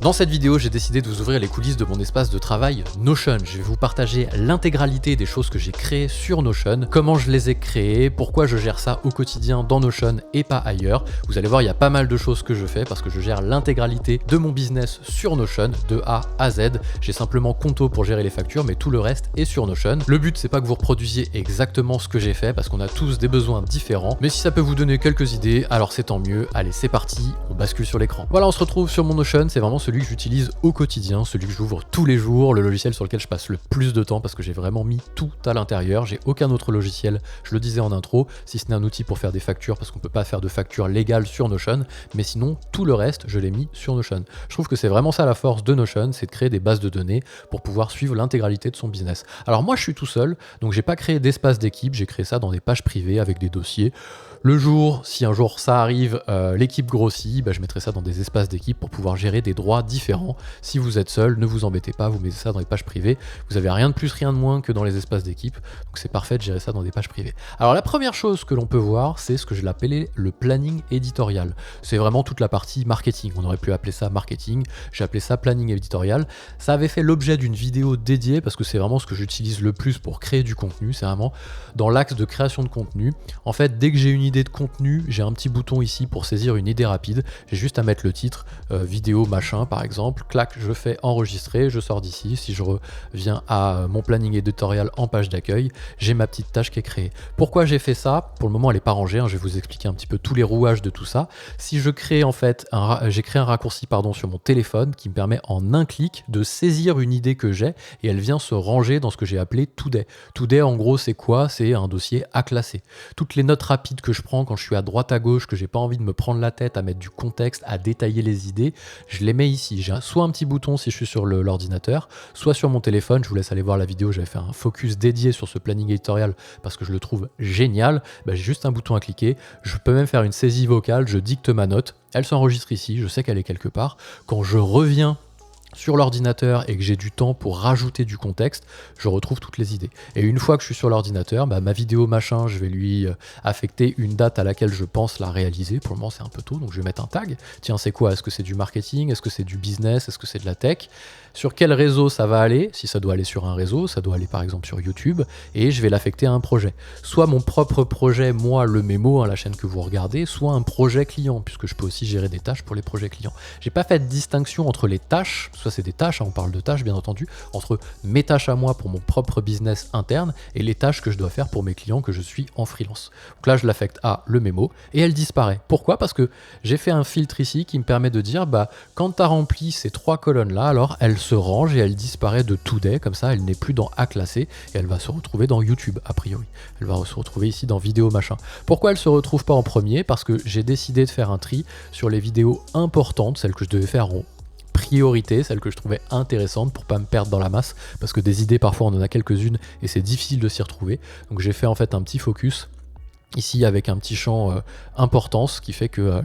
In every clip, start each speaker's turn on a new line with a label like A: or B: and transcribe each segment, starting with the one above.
A: Dans cette vidéo, j'ai décidé de vous ouvrir les coulisses de mon espace de travail Notion. Je vais vous partager l'intégralité des choses que j'ai créées sur Notion, comment je les ai créées, pourquoi je gère ça au quotidien dans Notion et pas ailleurs. Vous allez voir, il y a pas mal de choses que je fais parce que je gère l'intégralité de mon business sur Notion de A à Z. J'ai simplement Conto pour gérer les factures, mais tout le reste est sur Notion. Le but, c'est pas que vous reproduisiez exactement ce que j'ai fait parce qu'on a tous des besoins différents, mais si ça peut vous donner quelques idées, alors c'est tant mieux. Allez, c'est parti, on bascule sur l'écran. Voilà, on se retrouve sur mon Notion, c'est vraiment celui que j'utilise au quotidien, celui que j'ouvre tous les jours, le logiciel sur lequel je passe le plus de temps parce que j'ai vraiment mis tout à l'intérieur. J'ai aucun autre logiciel, je le disais en intro, si ce n'est un outil pour faire des factures parce qu'on peut pas faire de factures légales sur Notion, mais sinon tout le reste, je l'ai mis sur Notion. Je trouve que c'est vraiment ça la force de Notion, c'est de créer des bases de données pour pouvoir suivre l'intégralité de son business. Alors moi je suis tout seul, donc j'ai pas créé d'espace d'équipe, j'ai créé ça dans des pages privées avec des dossiers. Le jour, si un jour ça arrive, l'équipe grossit, je mettrai ça dans des espaces d'équipe pour pouvoir gérer des droits différents. Si vous êtes seul, ne vous embêtez pas, vous mettez ça dans les pages privées. Vous avez rien de plus, rien de moins que dans les espaces d'équipe. Donc c'est parfait de gérer ça dans des pages privées. Alors la première chose que l'on peut voir, c'est ce que je l'appelais le planning éditorial. C'est vraiment toute la partie marketing. On aurait pu appeler ça marketing. J'ai appelé ça planning éditorial. Ça avait fait l'objet d'une vidéo dédiée parce que c'est vraiment ce que j'utilise le plus pour créer du contenu. C'est vraiment dans l'axe de création de contenu. En fait, dès que j'ai une idée de contenu, j'ai un petit bouton ici pour saisir une idée rapide. J'ai juste à mettre le titre, vidéo machin par exemple, clac, je fais enregistrer, je sors d'ici. Si je reviens à mon planning éditorial en page d'accueil, j'ai ma petite tâche qui est créée. Pourquoi j'ai fait ça? Pour le moment elle n'est pas rangée, je vais vous expliquer un petit peu tous les rouages de tout ça. Si je crée en fait, j'ai créé un raccourci sur mon téléphone qui me permet en un clic de saisir une idée que j'ai et elle vient se ranger dans ce que j'ai appelé Today. Today en gros c'est quoi? C'est un dossier à classer. Toutes les notes rapides que je prends quand je suis à droite à gauche, que j'ai pas envie de me prendre la tête à mettre du contexte, à détailler les idées, je les mets ici. J'ai soit un petit bouton si je suis sur l'ordinateur, soit sur mon téléphone. Je vous laisse aller voir la vidéo, j'avais fait un focus dédié sur ce planning éditorial parce que je le trouve génial. J'ai juste un bouton à cliquer, je peux même faire une saisie vocale, je dicte ma note, elle s'enregistre ici, je sais qu'elle est quelque part. Quand je reviens sur l'ordinateur et que j'ai du temps pour rajouter du contexte, je retrouve toutes les idées. Et une fois que je suis sur l'ordinateur, ma vidéo machin, je vais lui affecter une date à laquelle je pense la réaliser. Pour le moment, c'est un peu tôt, donc je vais mettre un tag. Tiens, c'est quoi? Est-ce que c'est du marketing? Est-ce que c'est du business? Est-ce que c'est de la tech? Sur quel réseau ça va aller? Si ça doit aller sur un réseau, ça doit aller par exemple sur YouTube, et je vais l'affecter à un projet. Soit mon propre projet, moi, le mémo, la chaîne que vous regardez, soit un projet client, puisque je peux aussi gérer des tâches pour les projets clients. J'ai pas fait de distinction entre les tâches, soit c'est des tâches, on parle de tâches bien entendu, entre mes tâches à moi pour mon propre business interne et les tâches que je dois faire pour mes clients que je suis en freelance. Donc là, je l'affecte à le mémo et elle disparaît. Pourquoi? Parce que j'ai fait un filtre ici qui me permet de dire, quand tu as rempli ces trois colonnes-là, alors elle se range et elle disparaît de Today, comme ça elle n'est plus dans A classé et elle va se retrouver dans YouTube a priori. Elle va se retrouver ici dans vidéo machin. Pourquoi elle se retrouve pas en premier? Parce que j'ai décidé de faire un tri sur les vidéos importantes, celles que je devais faire en priorité, celles que je trouvais intéressantes pour pas me perdre dans la masse, parce que des idées parfois on en a quelques-unes et c'est difficile de s'y retrouver. Donc j'ai fait en fait un petit focus ici avec un petit champ importance qui fait que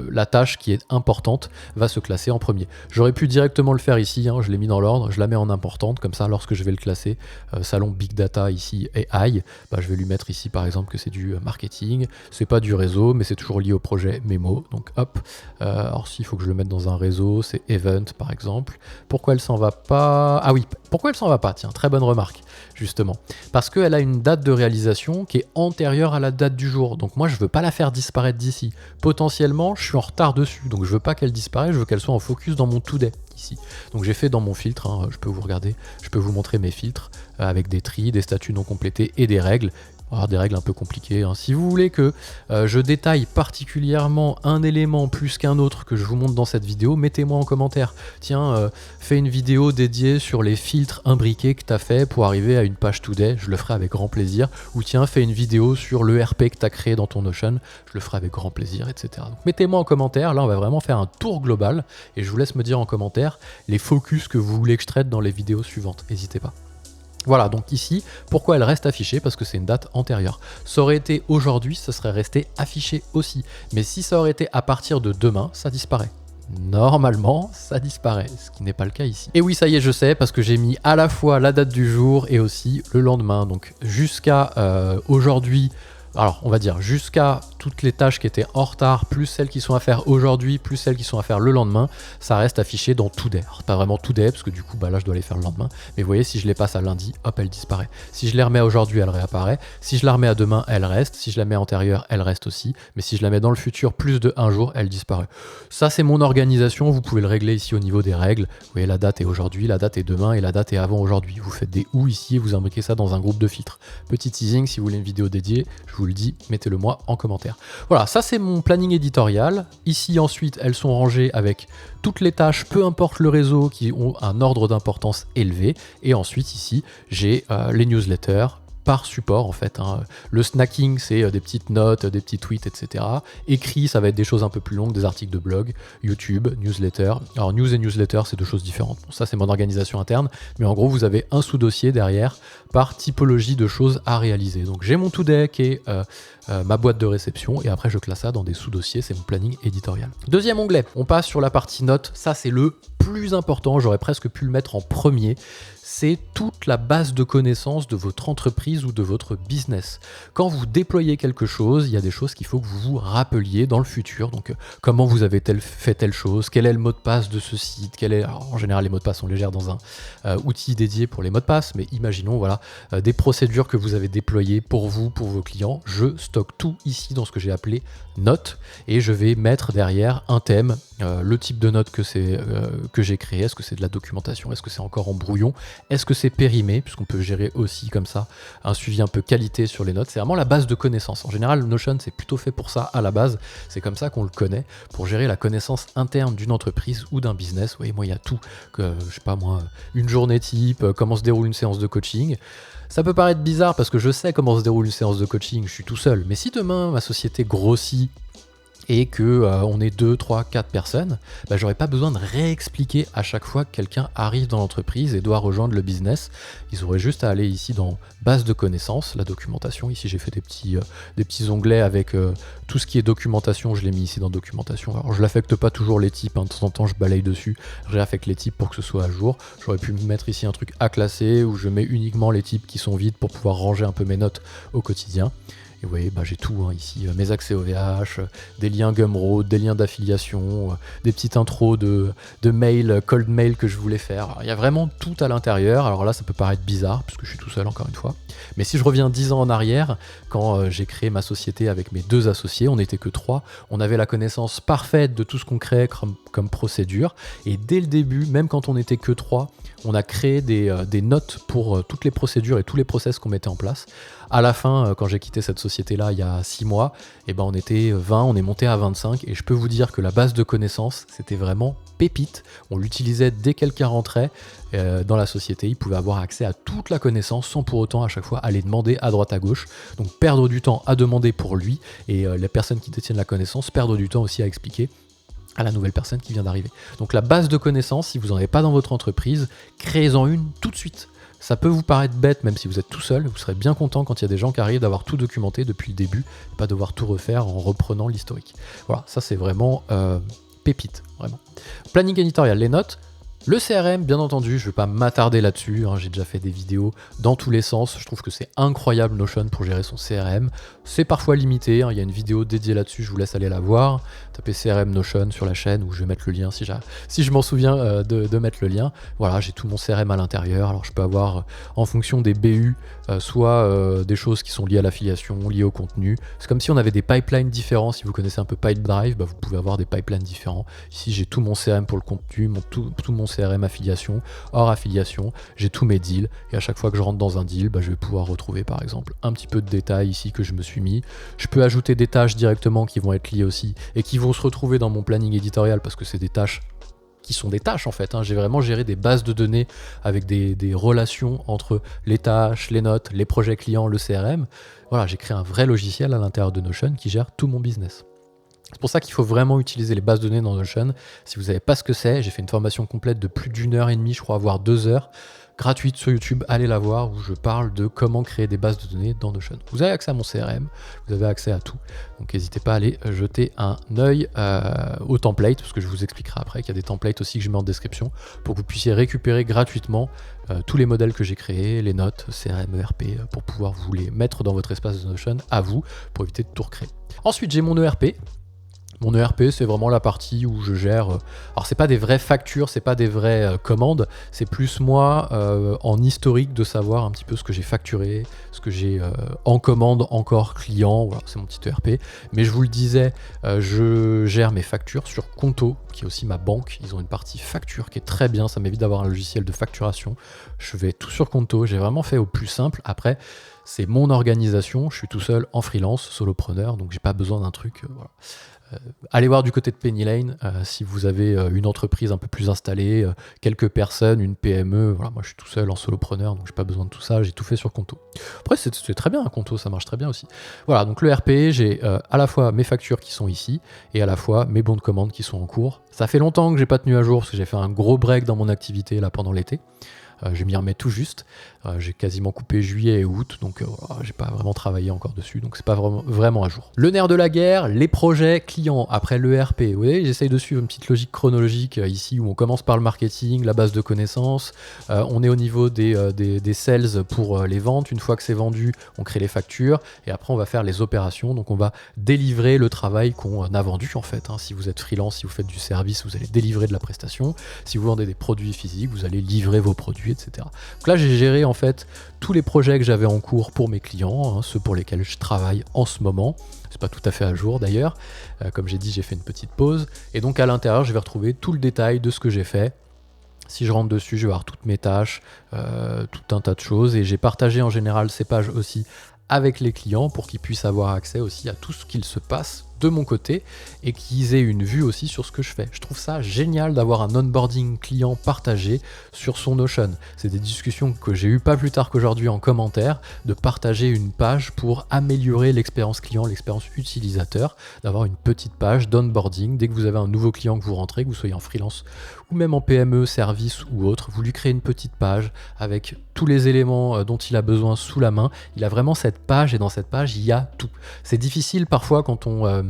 A: la tâche qui est importante va se classer en premier. J'aurais pu directement le faire ici, je l'ai mis dans l'ordre, je la mets en importante, comme ça lorsque je vais le classer, salon Big Data ici et AI, je vais lui mettre ici par exemple que c'est du marketing, c'est pas du réseau mais c'est toujours lié au projet mémo, donc hop, alors s'il faut que je le mette dans un réseau, c'est Event par exemple. Pourquoi elle s'en va pas? Ah oui, pourquoi elle s'en va pas? Tiens, très bonne remarque, justement. Parce qu'elle a une date de réalisation qui est antérieure à la date du jour. Donc moi, je veux pas la faire disparaître d'ici. Potentiellement, je suis en retard dessus. Donc je veux pas qu'elle disparaisse, je veux qu'elle soit en focus dans mon Today ici. Donc j'ai fait dans mon filtre, je peux vous regarder, je peux vous montrer mes filtres avec des tris, des statuts non complétés et des règles. Alors des règles un peu compliquées. Si vous voulez que je détaille particulièrement un élément plus qu'un autre que je vous montre dans cette vidéo, mettez-moi en commentaire. Tiens, fais une vidéo dédiée sur les filtres imbriqués que tu as fait pour arriver à une page Today, je le ferai avec grand plaisir. Ou tiens, fais une vidéo sur l'ERP que tu as créé dans ton Notion, je le ferai avec grand plaisir, etc. Donc mettez-moi en commentaire, là on va vraiment faire un tour global et je vous laisse me dire en commentaire les focus que vous voulez que je traite dans les vidéos suivantes, n'hésitez pas. Voilà, donc ici, pourquoi elle reste affichée? Parce que c'est une date antérieure. Ça aurait été aujourd'hui, ça serait resté affiché aussi. Mais si ça aurait été à partir de demain, ça disparaît. Normalement, ça disparaît, ce qui n'est pas le cas ici. Et oui, ça y est, je sais, parce que j'ai mis à la fois la date du jour et aussi le lendemain. Donc jusqu'à aujourd'hui, alors on va dire jusqu'à toutes les tâches qui étaient en retard, plus celles qui sont à faire aujourd'hui, plus celles qui sont à faire le lendemain, ça reste affiché dans Today. Alors, pas vraiment Today, parce que du coup, là, je dois les faire le lendemain. Mais vous voyez, si je les passe à lundi, hop, elle disparaît. Si je les remets à aujourd'hui, elle réapparaît. Si je la remets à demain, elle reste. Si je la mets antérieure, elle reste aussi. Mais si je la mets dans le futur, plus de un jour, elle disparaît. Ça, c'est mon organisation. Vous pouvez le régler ici au niveau des règles. Vous voyez, la date est aujourd'hui, la date est demain et la date est avant aujourd'hui. Vous faites des ou ici et vous imbriquez ça dans un groupe de filtres. Petit teasing, si vous voulez une vidéo dédiée, je vous le dis, mettez-le moi en commentaire. Voilà, ça c'est mon planning éditorial. Ici ensuite, elles sont rangées avec toutes les tâches, peu importe le réseau, qui ont un ordre d'importance élevé. Et ensuite ici, j'ai les newsletters par support en fait. Le snacking, c'est des petites notes, des petits tweets, etc. Écrit, ça va être des choses un peu plus longues, des articles de blog, YouTube, newsletter. Alors news et newsletter, c'est deux choses différentes. Bon, ça, c'est mon organisation interne. Mais en gros, vous avez un sous-dossier derrière par typologie de choses à réaliser. Donc j'ai mon today qui est ma boîte de réception et après je classe ça dans des sous-dossiers, c'est mon planning éditorial. Deuxième onglet, on passe sur la partie notes. Ça, c'est le plus important, j'aurais presque pu le mettre en premier. C'est toute la base de connaissances de votre entreprise ou de votre business. Quand vous déployez quelque chose, il y a des choses qu'il faut que vous vous rappeliez dans le futur. Donc, comment vous avez fait telle chose, quel est le mot de passe de ce site, alors, en général, les mots de passe, on les gère dans un outil dédié pour les mots de passe, mais imaginons, voilà, des procédures que vous avez déployées pour vous, pour vos clients. Je stocke tout ici dans ce que j'ai appelé notes et je vais mettre derrière un thème, le type de note que j'ai créé. Est-ce que c'est de la documentation? Est-ce que c'est encore en brouillon? Est-ce que c'est périmé? Puisqu'on peut gérer aussi comme ça un suivi un peu qualité sur les notes. C'est vraiment la base de connaissances. En général, Notion, c'est plutôt fait pour ça à la base. C'est comme ça qu'on le connaît, pour gérer la connaissance interne d'une entreprise ou d'un business. Vous voyez, moi, il y a tout. Je sais pas moi, une journée type, comment se déroule une séance de coaching. Ça peut paraître bizarre parce que je sais comment se déroule une séance de coaching, je suis tout seul. Mais si demain, ma société grossit et que on est 2, 3, 4 personnes, j'aurais pas besoin de réexpliquer à chaque fois que quelqu'un arrive dans l'entreprise et doit rejoindre le business. Ils auraient juste à aller ici dans base de connaissances, la documentation. Ici, j'ai fait des petits onglets avec tout ce qui est documentation. Je l'ai mis ici dans documentation. Alors, je l'affecte pas toujours les types. De temps en temps, je balaye dessus. Je réaffecte les types pour que ce soit à jour. J'aurais pu mettre ici un truc à classer où je mets uniquement les types qui sont vides pour pouvoir ranger un peu mes notes au quotidien. Et vous voyez, j'ai tout ici, mes accès OVH, des liens Gumroad, des liens d'affiliation, des petites intros de mail, cold mail que je voulais faire. Alors, il y a vraiment tout à l'intérieur. Alors là, ça peut paraître bizarre, puisque je suis tout seul encore une fois. Mais si je reviens 10 ans en arrière, quand j'ai créé ma société avec mes 2 associés, on n'était que 3, on avait la connaissance parfaite de tout ce qu'on créait comme procédure. Et dès le début, même quand on n'était que 3, on a créé des notes pour toutes les procédures et tous les process qu'on mettait en place. À la fin, quand j'ai quitté cette société-là il y a 6 mois, on était 20, on est monté à 25 et je peux vous dire que la base de connaissances, c'était vraiment pépite. On l'utilisait dès quelqu'un rentrait dans la société, il pouvait avoir accès à toute la connaissance sans pour autant à chaque fois aller demander à droite à gauche. Donc perdre du temps à demander pour lui et les personnes qui détiennent la connaissance perdre du temps aussi à expliquer à la nouvelle personne qui vient d'arriver. Donc la base de connaissances, si vous n'en avez pas dans votre entreprise, créez-en une tout de suite. Ça peut vous paraître bête, même si vous êtes tout seul, vous serez bien content quand il y a des gens qui arrivent d'avoir tout documenté depuis le début, pas devoir tout refaire en reprenant l'historique. Voilà, ça c'est vraiment pépite, vraiment. Planning éditorial, les notes. Le CRM, bien entendu, je ne vais pas m'attarder là-dessus, j'ai déjà fait des vidéos dans tous les sens, je trouve que c'est incroyable Notion pour gérer son CRM. C'est parfois limité, il y a une vidéo dédiée là-dessus, je vous laisse aller la voir. Tapez CRM Notion sur la chaîne, où je vais mettre le lien si je m'en souviens de mettre le lien. Voilà, j'ai tout mon CRM à l'intérieur, alors je peux avoir en fonction des BU, soit des choses qui sont liées à l'affiliation, liées au contenu. C'est comme si on avait des pipelines différents, si vous connaissez un peu Pipedrive, vous pouvez avoir des pipelines différents. Ici j'ai tout mon CRM pour le contenu, tout mon CRM affiliation, hors affiliation, j'ai tous mes deals et à chaque fois que je rentre dans un deal, je vais pouvoir retrouver par exemple un petit peu de détails ici que je me suis mis. Je peux ajouter des tâches directement qui vont être liées aussi et qui vont se retrouver dans mon planning éditorial parce que c'est des tâches qui sont des tâches en fait. J'ai vraiment géré des bases de données avec des relations entre les tâches, les notes, les projets clients, le CRM. Voilà, j'ai créé un vrai logiciel à l'intérieur de Notion qui gère tout mon business. C'est pour ça qu'il faut vraiment utiliser les bases de données dans Notion. Si vous ne savez pas ce que c'est, j'ai fait une formation complète de plus d'1 heure et demie, je crois, voire 2 heures, gratuite sur YouTube, allez la voir, où je parle de comment créer des bases de données dans Notion. Vous avez accès à mon CRM, vous avez accès à tout, donc n'hésitez pas à aller jeter un œil aux templates, parce que je vous expliquerai après qu'il y a des templates aussi que je mets en description, pour que vous puissiez récupérer gratuitement tous les modèles que j'ai créés, les notes, CRM, ERP, pour pouvoir vous les mettre dans votre espace de Notion à vous, pour éviter de tout recréer. Ensuite, j'ai mon ERP. Mon ERP, c'est vraiment la partie où je gère... alors, c'est pas des vraies factures, c'est pas des vraies commandes, c'est plus moi en historique de savoir un petit peu ce que j'ai facturé, ce que j'ai en commande encore client, voilà, c'est mon petit ERP. Mais je vous le disais, je gère mes factures sur Conto, qui est aussi ma banque. Ils ont une partie facture qui est très bien, ça m'évite d'avoir un logiciel de facturation. Je vais tout sur Conto, j'ai vraiment fait au plus simple. Après, c'est mon organisation, je suis tout seul en freelance, solopreneur, donc j'ai pas besoin d'un truc... voilà. Allez voir du côté de Penny Lane si vous avez une entreprise un peu plus installée, quelques personnes, une PME. Voilà, moi je suis tout seul en solopreneur, donc j'ai pas besoin de tout ça, j'ai tout fait sur Conto. Après c'est très bien un Conto, ça marche très bien aussi. Voilà, donc le RP, j'ai à la fois mes factures qui sont ici et à la fois mes bons de commande qui sont en cours. Ça fait longtemps que j'ai pas tenu à jour parce que j'ai fait un gros break dans mon activité là pendant l'été. Je m'y remets tout juste. J'ai quasiment coupé juillet et août, donc j'ai pas vraiment travaillé encore dessus, donc c'est pas vraiment à jour. Le nerf de la guerre, les projets clients après l'ERP. Vous voyez, j'essaye de suivre une petite logique chronologique ici où on commence par le marketing, la base de connaissances. On est au niveau des sales pour les ventes. Une fois que c'est vendu, on crée les factures et après on va faire les opérations. Donc on va délivrer le travail qu'on a vendu en fait. Si vous êtes freelance, si vous faites du service, vous allez délivrer de la prestation. Si vous vendez des produits physiques, vous allez livrer vos produits, etc. Donc là, j'ai géré en fait tous les projets que j'avais en cours pour mes clients, ceux pour lesquels je travaille en ce moment. C'est pas tout à fait à jour d'ailleurs. Comme j'ai dit, j'ai fait une petite pause. Et donc à l'intérieur, je vais retrouver tout le détail de ce que j'ai fait. Si je rentre dessus, je vais avoir toutes mes tâches, tout un tas de choses. Et j'ai partagé en général ces pages aussi avec les clients pour qu'ils puissent avoir accès aussi à tout ce qu'il se passe de mon côté et qu'ils aient une vue aussi sur ce que je fais. Je trouve ça génial d'avoir un onboarding client partagé sur son Notion. C'est des discussions que j'ai eues pas plus tard qu'aujourd'hui en commentaire, de partager une page pour améliorer l'expérience client, l'expérience utilisateur, d'avoir une petite page d'onboarding. Dès que vous avez un nouveau client que vous rentrez, que vous soyez en freelance ou même en PME, service ou autre, vous lui créez une petite page avec tous les éléments dont il a besoin sous la main. Il a vraiment cette page et dans cette page, il y a tout. C'est difficile parfois quand on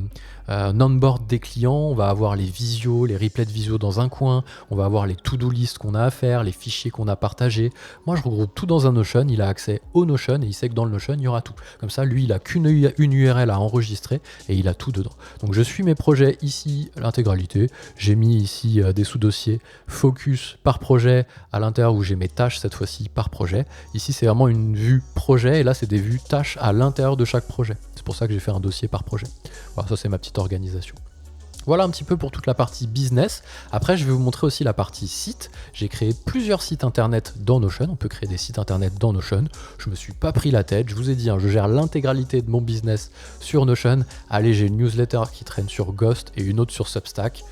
A: onboard des clients, on va avoir les visios, les replays de visio dans un coin, on va avoir les to-do list qu'on a à faire, les fichiers qu'on a partagés. Moi, je regroupe tout dans un Notion, il a accès au Notion et il sait que dans le Notion, il y aura tout. Comme ça, lui, il a qu'une URL à enregistrer et il a tout dedans. Donc, je suis mes projets ici, l'intégralité. J'ai mis ici des sous-dossiers focus par projet à l'intérieur où j'ai mes tâches cette fois-ci par projet. Ici, c'est vraiment une vue projet et là, c'est des vues tâches à l'intérieur de chaque projet. C'est pour ça que j'ai fait un dossier par projet. Voilà, ça c'est ma petite organisation. Voilà un petit peu pour toute la partie business. Après, je vais vous montrer aussi la partie site. J'ai créé plusieurs sites internet dans Notion. On peut créer des sites internet dans Notion. Je me suis pas pris la tête. Je vous ai dit, je gère l'intégralité de mon business sur Notion. Allez, j'ai une newsletter qui traîne sur Ghost et une autre sur Substack.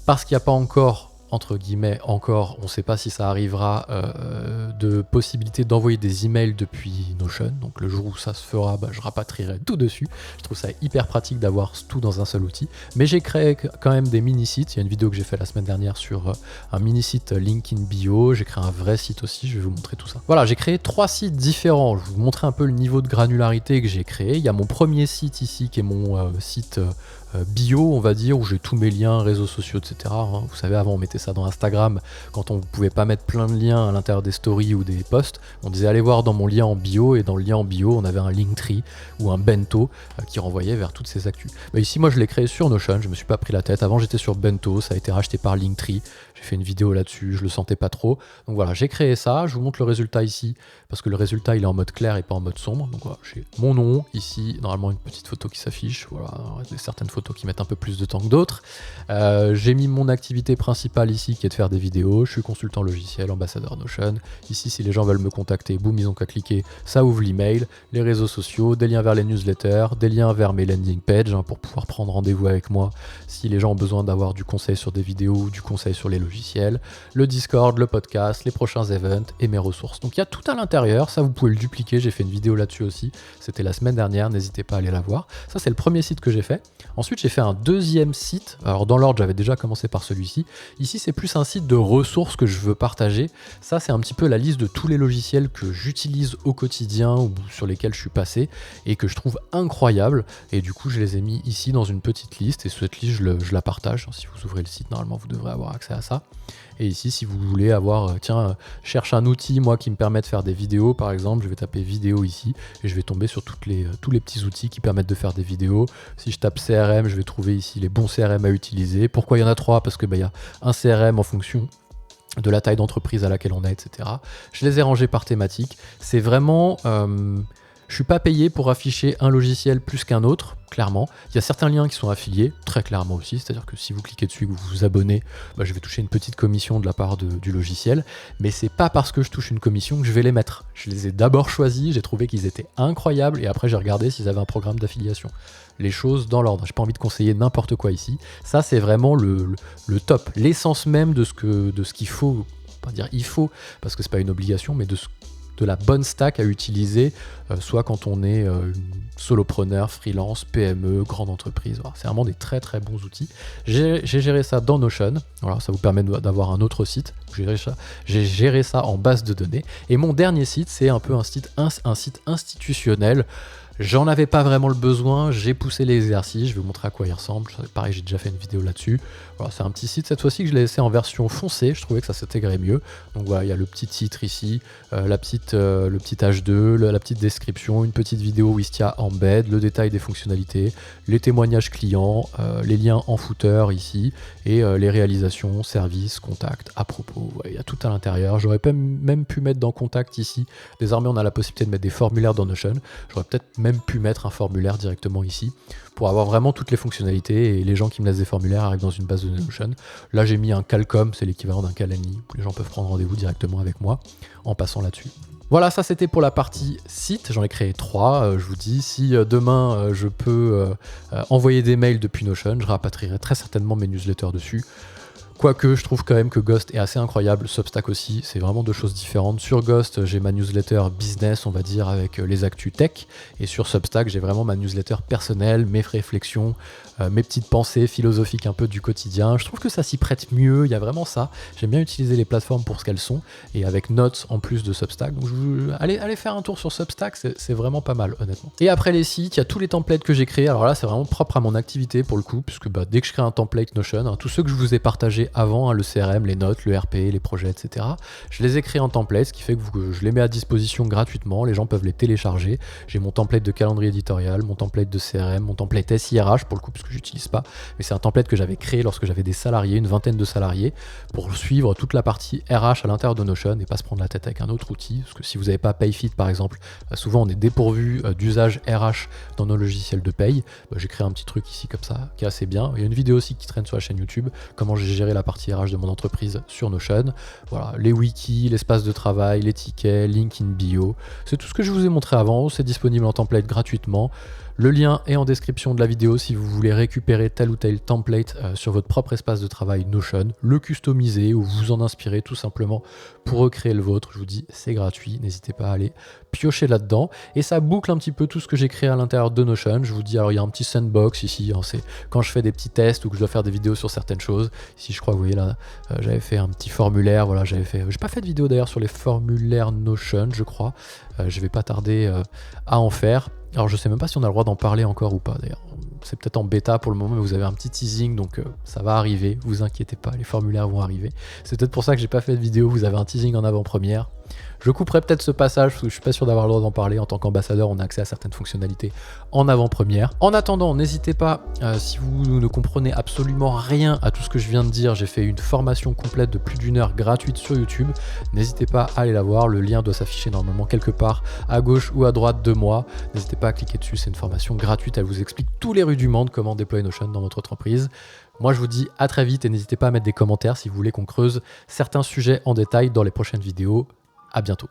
A: Parce qu'il n'y a pas encore, entre guillemets, encore, on ne sait pas si ça arrivera, de possibilité d'envoyer des emails depuis Notion. Donc le jour où ça se fera, je rapatrierai tout dessus. Je trouve ça hyper pratique d'avoir tout dans un seul outil. Mais j'ai créé quand même des mini-sites. Il y a une vidéo que j'ai fait la semaine dernière sur un mini-site Link in Bio. J'ai créé un vrai site aussi, je vais vous montrer tout ça. Voilà, j'ai créé 3 sites différents. Je vais vous montrer un peu le niveau de granularité que j'ai créé. Il y a mon premier site ici qui est mon site bio, on va dire, où j'ai tous mes liens, réseaux sociaux, etc. Vous savez, avant on mettait ça dans Instagram, quand on ne pouvait pas mettre plein de liens à l'intérieur des stories ou des posts, on disait allez voir dans mon lien en bio, et dans le lien en bio, on avait un Linktree ou un bento qui renvoyait vers toutes ces actus. Mais ici, moi, je l'ai créé sur Notion, je me suis pas pris la tête. Avant, j'étais sur bento, ça a été racheté par Linktree. J'ai fait une vidéo là-dessus, je le sentais pas trop. Donc voilà, j'ai créé ça, je vous montre le résultat ici, parce que le résultat, il est en mode clair et pas en mode sombre. Donc voilà, j'ai mon nom, ici, normalement une petite photo qui s'affiche. Voilà, certaines photos qui mettent un peu plus de temps que d'autres. J'ai mis mon activité principale ici, qui est de faire des vidéos. Je suis consultant logiciel, ambassadeur Notion. Ici, si les gens veulent me contacter, boum, ils ont qu'à cliquer, ça ouvre l'email, les réseaux sociaux, des liens vers les newsletters, des liens vers mes landing pages, pour pouvoir prendre rendez-vous avec moi si les gens ont besoin d'avoir du conseil sur des vidéos ou du conseil sur les logiciels. logiciel, le Discord, le podcast, les prochains events et mes ressources. Donc il y a tout à l'intérieur, ça vous pouvez le dupliquer, j'ai fait une vidéo là-dessus aussi, c'était la semaine dernière, n'hésitez pas à aller la voir. Ça c'est le premier site que j'ai fait. Ensuite j'ai fait un deuxième site, alors dans l'ordre j'avais déjà commencé par celui-ci. Ici c'est plus un site de ressources que je veux partager. Ça c'est un petit peu la liste de tous les logiciels que j'utilise au quotidien ou sur lesquels je suis passé et que je trouve incroyables. Et du coup je les ai mis ici dans une petite liste et cette liste je la partage. Si vous ouvrez le site, normalement vous devrez avoir accès à ça. Et ici, si vous voulez avoir, cherche un outil, moi, qui me permet de faire des vidéos, par exemple, je vais taper vidéo ici, et je vais tomber sur tous les petits outils qui permettent de faire des vidéos. Si je tape CRM, je vais trouver ici les bons CRM à utiliser. Pourquoi il y en a 3? Parce que y a un CRM en fonction de la taille d'entreprise à laquelle on est, etc. Je les ai rangés par thématique. C'est vraiment... je suis pas payé pour afficher un logiciel plus qu'un autre, clairement. Il y a certains liens qui sont affiliés, très clairement aussi, c'est-à-dire que si vous cliquez dessus et que vous vous abonnez, je vais toucher une petite commission de la part du logiciel, mais c'est pas parce que je touche une commission que je vais les mettre. Je les ai d'abord choisis, j'ai trouvé qu'ils étaient incroyables, et après j'ai regardé s'ils avaient un programme d'affiliation. Les choses dans l'ordre, j'ai pas envie de conseiller n'importe quoi ici. Ça c'est vraiment le top, l'essence même de ce qu'il faut, pas dire il faut, parce que c'est pas une obligation, mais de la bonne stack à utiliser, soit quand on est solopreneur, freelance, PME, grande entreprise. Voilà, c'est vraiment des très très bons outils. J'ai géré ça dans Notion. Voilà, ça vous permet d'avoir un autre site. J'ai géré ça en base de données. Et mon dernier site, c'est un peu un site institutionnel. J'en avais pas vraiment le besoin, j'ai poussé l'exercice, je vais vous montrer à quoi il ressemble. Pareil, j'ai déjà fait une vidéo là-dessus. Voilà, c'est un petit site cette fois-ci que je l'ai laissé en version foncée, je trouvais que ça s'intégrait mieux. Donc voilà, il y a le petit titre ici, le petit H2, la petite description, une petite vidéo Wistia embed, le détail des fonctionnalités, les témoignages clients, les liens en footer ici, et les réalisations, services, contacts, à propos. Ouais, il y a tout à l'intérieur. J'aurais même pu mettre dans contact ici. Désormais, on a la possibilité de mettre des formulaires dans Notion. J'aurais peut-être même pu mettre un formulaire directement ici pour avoir vraiment toutes les fonctionnalités et les gens qui me laissent des formulaires arrivent dans une base de Notion. Là j'ai mis un Calcom, c'est l'équivalent d'un Calendly où les gens peuvent prendre rendez-vous directement avec moi en passant là-dessus. Voilà, ça c'était pour la partie site, j'en ai créé 3, je vous dis, si demain je peux envoyer des mails depuis Notion, je rapatrierai très certainement mes newsletters dessus. Quoique, je trouve quand même que Ghost est assez incroyable, Substack aussi, c'est vraiment deux choses différentes. Sur Ghost, j'ai ma newsletter business, on va dire, avec les actus tech, et sur Substack, j'ai vraiment ma newsletter personnelle, mes réflexions, mes petites pensées philosophiques un peu du quotidien. Je trouve que ça s'y prête mieux, il y a vraiment ça. J'aime bien utiliser les plateformes pour ce qu'elles sont, et avec Notes en plus de Substack. Donc allez faire un tour sur Substack, c'est vraiment pas mal, honnêtement. Et après les sites, il y a tous les templates que j'ai créés. Alors là, c'est vraiment propre à mon activité pour le coup, puisque dès que je crée un template Notion, tous ceux que je vous ai partagés avant, le CRM, les notes, le RP, les projets, etc. Je les ai créés en template, ce qui fait que je les mets à disposition gratuitement, les gens peuvent les télécharger. J'ai mon template de calendrier éditorial, mon template de CRM, mon template SIRH pour le coup, parce que j'utilise pas, mais c'est un template que j'avais créé lorsque j'avais des salariés, une vingtaine de salariés, pour suivre toute la partie RH à l'intérieur de Notion et pas se prendre la tête avec un autre outil, parce que si vous n'avez pas PayFit par exemple, souvent on est dépourvu d'usage RH dans nos logiciels de paye. J'ai créé un petit truc ici comme ça, qui est assez bien. Il y a une vidéo aussi qui traîne sur la chaîne YouTube, comment j'ai géré la partie RH de mon entreprise sur Notion. Voilà, les wikis, l'espace de travail, les tickets, link in bio. C'est tout ce que je vous ai montré avant. C'est disponible en template gratuitement. Le lien est en description de la vidéo si vous voulez récupérer tel ou tel template sur votre propre espace de travail Notion, le customiser ou vous en inspirer tout simplement pour recréer le vôtre. Je vous dis, c'est gratuit, n'hésitez pas à aller piocher là-dedans. Et ça boucle un petit peu tout ce que j'ai créé à l'intérieur de Notion. Je vous dis, alors il y a un petit sandbox ici, c'est quand je fais des petits tests ou que je dois faire des vidéos sur certaines choses. Ici, je crois, vous voyez là, j'avais fait un petit formulaire, voilà, j'ai pas fait de vidéo d'ailleurs sur les formulaires Notion, je crois. Je vais pas tarder à en faire. Alors je sais même pas si on a le droit d'en parler encore ou pas d'ailleurs. C'est peut-être en bêta pour le moment, mais vous avez un petit teasing, donc ça va arriver, vous inquiétez pas, les formulaires vont arriver. C'est peut-être pour ça que j'ai pas fait de vidéo, vous avez un teasing en avant-première. Je couperai peut-être ce passage parce que je suis pas sûr d'avoir le droit d'en parler. En tant qu'ambassadeur, on a accès à certaines fonctionnalités en avant-première. En attendant, n'hésitez pas, si vous ne comprenez absolument rien à tout ce que je viens de dire, j'ai fait une formation complète de plus d'1 heure gratuite sur YouTube. N'hésitez pas à aller la voir, le lien doit s'afficher normalement quelque part à gauche ou à droite de moi. N'hésitez pas à cliquer dessus, c'est une formation gratuite, elle vous explique tous les rudiments de comment déployer Notion dans votre entreprise. Moi je vous dis à très vite et n'hésitez pas à mettre des commentaires si vous voulez qu'on creuse certains sujets en détail dans les prochaines vidéos. À bientôt.